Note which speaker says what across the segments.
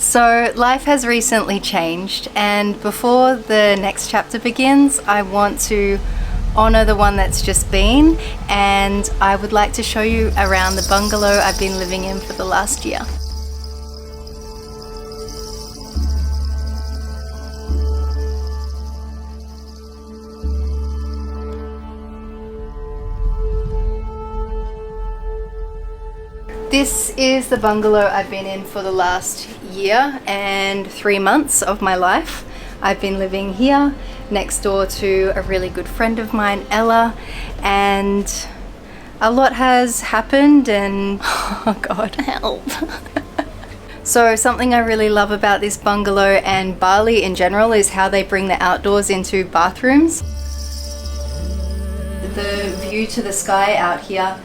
Speaker 1: So life has recently changed, and before the next chapter begins, I want to honor the one that's just been, and I would like to show you around the bungalow I've been living in for the last year. This is the bungalow I've been in for the last year and 3 months of my life. I've been living here next door to a really good friend of mine, Ella, and a lot has happened and oh God, help. So something I really love about this bungalow and Bali in general is how they bring the outdoors into bathrooms. The view to the sky out here,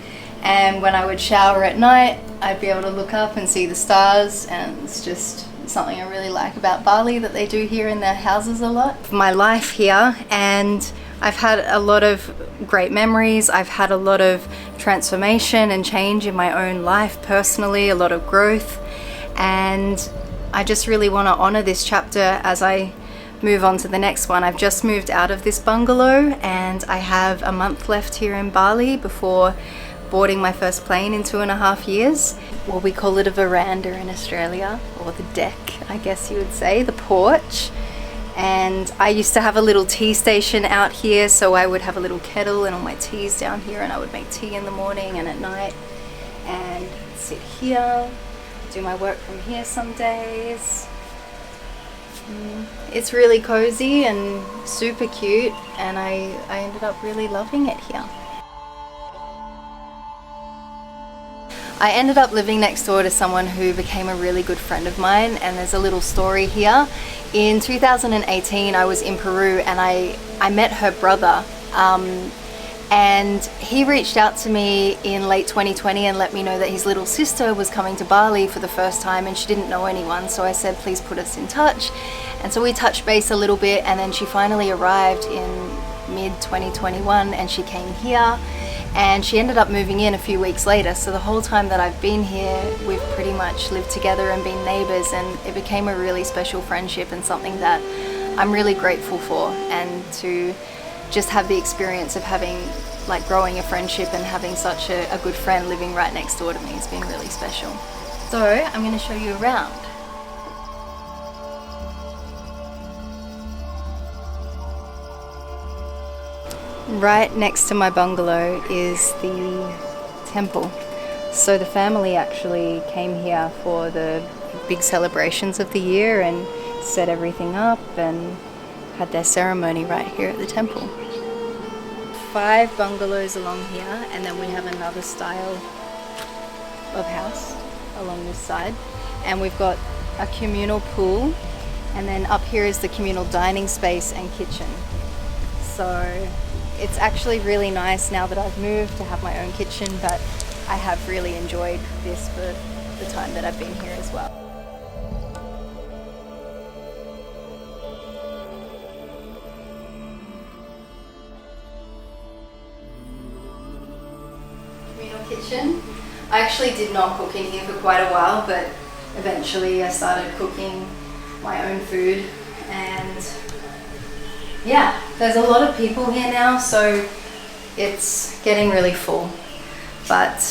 Speaker 1: and when I would shower at night, I'd be able to look up and see the stars, and it's just something I really like about Bali that they do here in their houses a lot. My life here, and I've had a lot of great memories. I've had a lot of transformation and change in my own life personally, a lot of growth, and I just really want to honor this chapter as I move on to the next one. I've just moved out of this bungalow and I have a month left here in Bali before boarding my first plane in 2.5 years. Well, we call it a veranda in Australia, or the deck, I guess you would say, the porch. And I used to have a little tea station out here, so I would have a little kettle and all my teas down here, and I would make tea in the morning and at night and sit here, do my work from here some days. It's really cozy and super cute, and I ended up really loving it here. I ended up living next door to someone who became a really good friend of mine, and there's a little story here. In 2018 I was in Peru and I met her brother, and he reached out to me in late 2020 and let me know that his little sister was coming to Bali for the first time and she didn't know anyone, so I said please put us in touch. And so we touched base a little bit, and then she finally arrived in mid 2021 and she came here. And she ended up moving in a few weeks later, so the whole time that I've been here, we've pretty much lived together and been neighbors, and it became a really special friendship and something that I'm really grateful for. And to just have the experience of having, like, growing a friendship and having such a good friend living right next door to me has been really special. So I'm going to show you around. Right next to my bungalow is the temple. So the family actually came here for the big celebrations of the year and set everything up and had their ceremony right here at the temple. 5 bungalows along here, and then we have another style of house along this side. And we've got a communal pool, and then up here is the communal dining space and kitchen. So it's actually really nice now that I've moved to have my own kitchen, but I have really enjoyed this for the time that I've been here as well. Communal kitchen. I actually did not cook in here for quite a while, but eventually I started cooking my own food, and yeah, there's a lot of people here now, so it's getting really full. But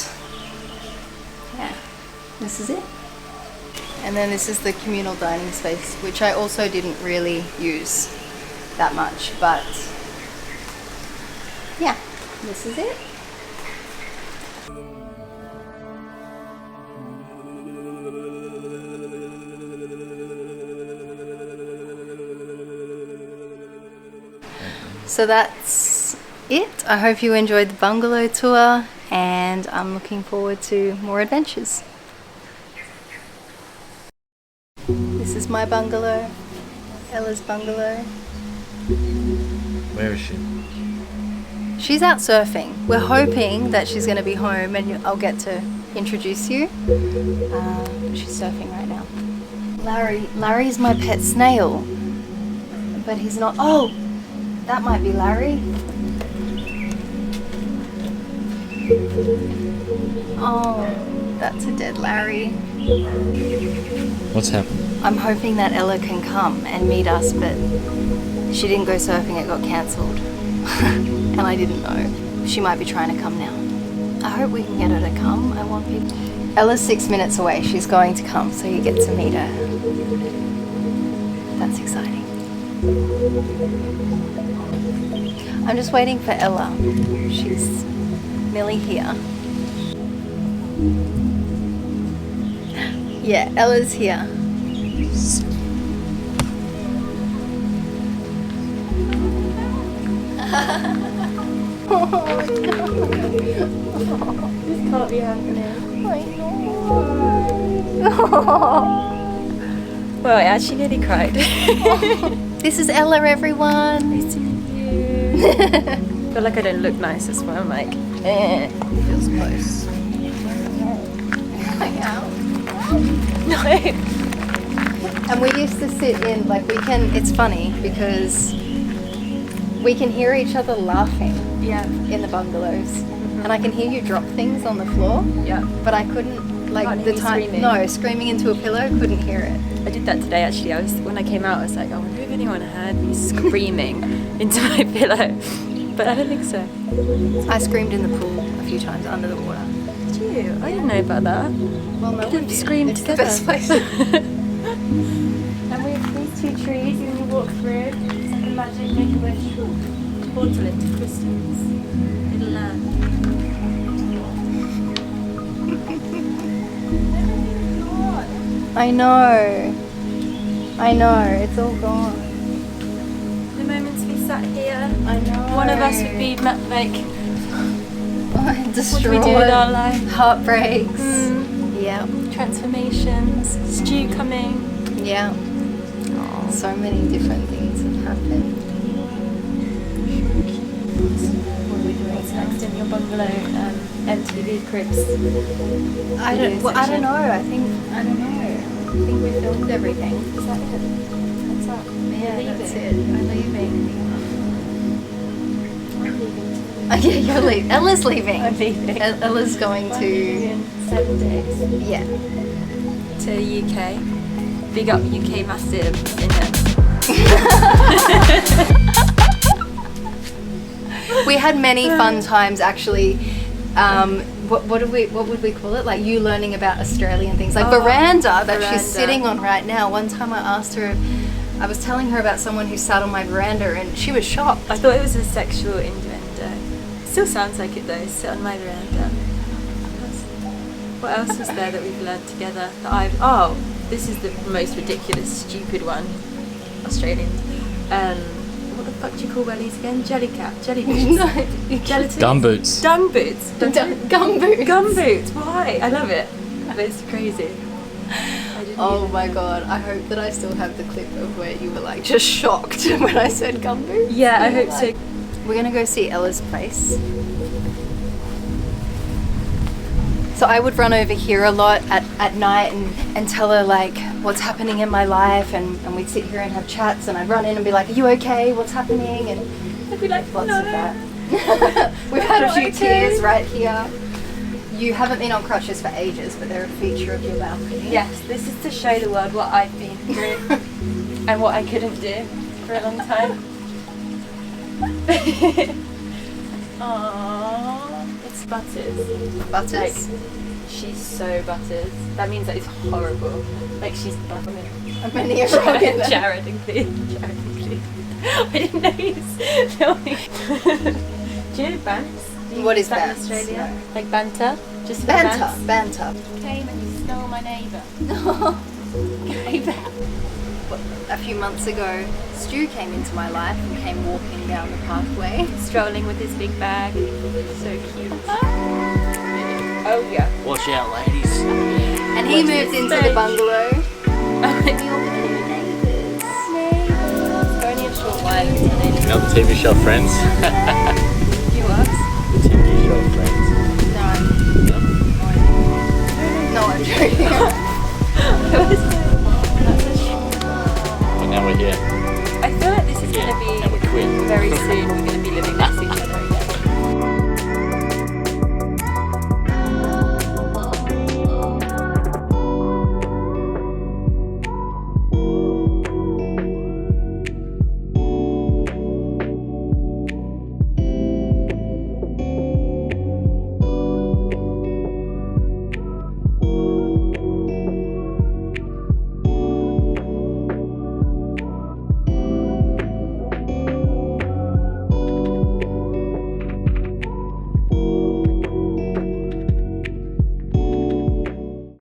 Speaker 1: yeah, this is it. And then this is the communal dining space, which I also didn't really use that much, but yeah, this is it. So that's it. I hope you enjoyed the bungalow tour, and I'm looking forward to more adventures. This is my bungalow, Ella's bungalow.
Speaker 2: Where is she?
Speaker 1: She's out surfing. We're hoping that she's going to be home and I'll get to introduce you. She's surfing right now. Larry's my pet snail, but he's not. Oh! That might be Larry. Oh, that's a dead Larry.
Speaker 2: What's happened?
Speaker 1: I'm hoping that Ella can come and meet us, but she didn't go surfing, it got cancelled. And I didn't know. She might be trying to come now. I hope we can get her to come. I want people. Ella's 6 minutes away. She's going to come, so you get to meet her. That's exciting. I'm just waiting for Ella. She's nearly here. Yeah, Ella's here. Oh, no.
Speaker 3: This can't be happening.
Speaker 1: I know.
Speaker 3: Well, I actually nearly cried.
Speaker 1: This is Ella, everyone.
Speaker 3: Nice to meet you. I feel like I don't look nice, that's why I'm like,
Speaker 1: Feels close. Hang out.
Speaker 3: no.
Speaker 1: And we used to sit in, like, it's funny because we can hear each other laughing
Speaker 3: Yeah.
Speaker 1: in the bungalows. And I can hear you drop things on the floor,
Speaker 3: Yeah.
Speaker 1: but I couldn't, like,
Speaker 3: Can't
Speaker 1: the
Speaker 3: hear you
Speaker 1: time.
Speaker 3: screaming.
Speaker 1: No, screaming into a pillow, couldn't hear it.
Speaker 3: I did that today actually. When I came out, I was like, I wonder if anyone heard me screaming into my pillow. But I don't think so.
Speaker 1: I screamed in the pool a few times under the water.
Speaker 3: Did you? I didn't know about that.
Speaker 1: Well, no
Speaker 3: Could
Speaker 1: one
Speaker 3: have
Speaker 1: did.
Speaker 3: screamed
Speaker 1: It's
Speaker 3: together.
Speaker 1: the best place.
Speaker 3: And we have these two trees, and when you walk through, it's like a magic make-a-wish portal into crystals. Little land.
Speaker 1: I know. It's all gone.
Speaker 3: The moments we sat here,
Speaker 1: I know.
Speaker 3: one of us would be like,
Speaker 1: destroyed.
Speaker 3: what do we do with our life?
Speaker 1: Heartbreaks. Yeah.
Speaker 3: Transformations, Stu coming.
Speaker 1: Yeah. So many different things have happened.
Speaker 3: What are we doing next in your bungalow? MTV cribs.
Speaker 1: I don't know. I don't know. I think we filmed everything.
Speaker 3: Is that it? What's up?
Speaker 1: Yeah,
Speaker 3: You're
Speaker 1: that's
Speaker 3: leaving?
Speaker 1: it. I'm leaving.
Speaker 3: I'm leaving.
Speaker 1: Oh, yeah, you're leaving. Ella's leaving.
Speaker 3: I'm leaving.
Speaker 1: Ella's going
Speaker 3: I'm
Speaker 1: to.
Speaker 3: leaving in 7 days.
Speaker 1: Yeah.
Speaker 3: To UK. Big up UK massive index.
Speaker 1: We had many fun times actually. What would we call it? Like you learning about Australian things, like veranda that she's
Speaker 3: veranda.
Speaker 1: sitting on right now. One time I asked her, I was telling her about someone who sat on my veranda, and she was shocked.
Speaker 3: I thought it was a sexual innuendo. Still sounds like it though. Sit on my veranda. What else is there that we've learned together? This is the most ridiculous, stupid one. Australian. What the fuck do you call wellies again? Jellyfish.
Speaker 1: No.
Speaker 3: Gelatin.
Speaker 2: Gumboots.
Speaker 3: Dung boots.
Speaker 1: Gumboots.
Speaker 3: Gumboots. Why? I love it. It's crazy. I didn't
Speaker 1: Oh
Speaker 3: even
Speaker 1: my
Speaker 3: know.
Speaker 1: god! I hope that I still have the clip of where you were like just shocked when I said gumboots.
Speaker 3: Yeah, I
Speaker 1: You were
Speaker 3: hope
Speaker 1: like-
Speaker 3: so.
Speaker 1: We're gonna go see Ella's place. So I would run over here a lot at night and tell her like what's happening in my life, and we'd sit here and have chats, and I'd run in and be like, are you okay? What's happening? And
Speaker 3: I'd be like,
Speaker 1: lots
Speaker 3: no.
Speaker 1: of that. We've had a
Speaker 3: Not
Speaker 1: few
Speaker 3: okay.
Speaker 1: tears right here. You haven't been on crutches for ages, but they're a feature of your balcony.
Speaker 3: Yes, this is to show the world what I've been through and what I couldn't do for a long time. Aww, it's Butters.
Speaker 1: Butters?
Speaker 3: Like, she's so Butters. That means that it's horrible. Like she's buttering.
Speaker 1: I'm many a wrong in there.
Speaker 3: Jared and Cleve. I didn't know he was filming. Do you know Bants?
Speaker 1: What is
Speaker 3: that in
Speaker 1: Bants?
Speaker 3: Australia? Like banter? Just for
Speaker 1: Banter,
Speaker 3: Bants?
Speaker 1: banter.
Speaker 3: Came and you stole my neighbour.
Speaker 1: A few months ago, Stu came into my life and came walking down the pathway.
Speaker 3: Strolling with his big bag. So cute. Oh yeah.
Speaker 2: Watch out, ladies.
Speaker 1: And he moved into the bungalow.
Speaker 3: Oh,
Speaker 1: We all became neighbours.
Speaker 3: for only a short while.
Speaker 2: You know the TV show Friends?
Speaker 1: You what?
Speaker 2: The TV show Friends.
Speaker 1: No. No, I'm joking.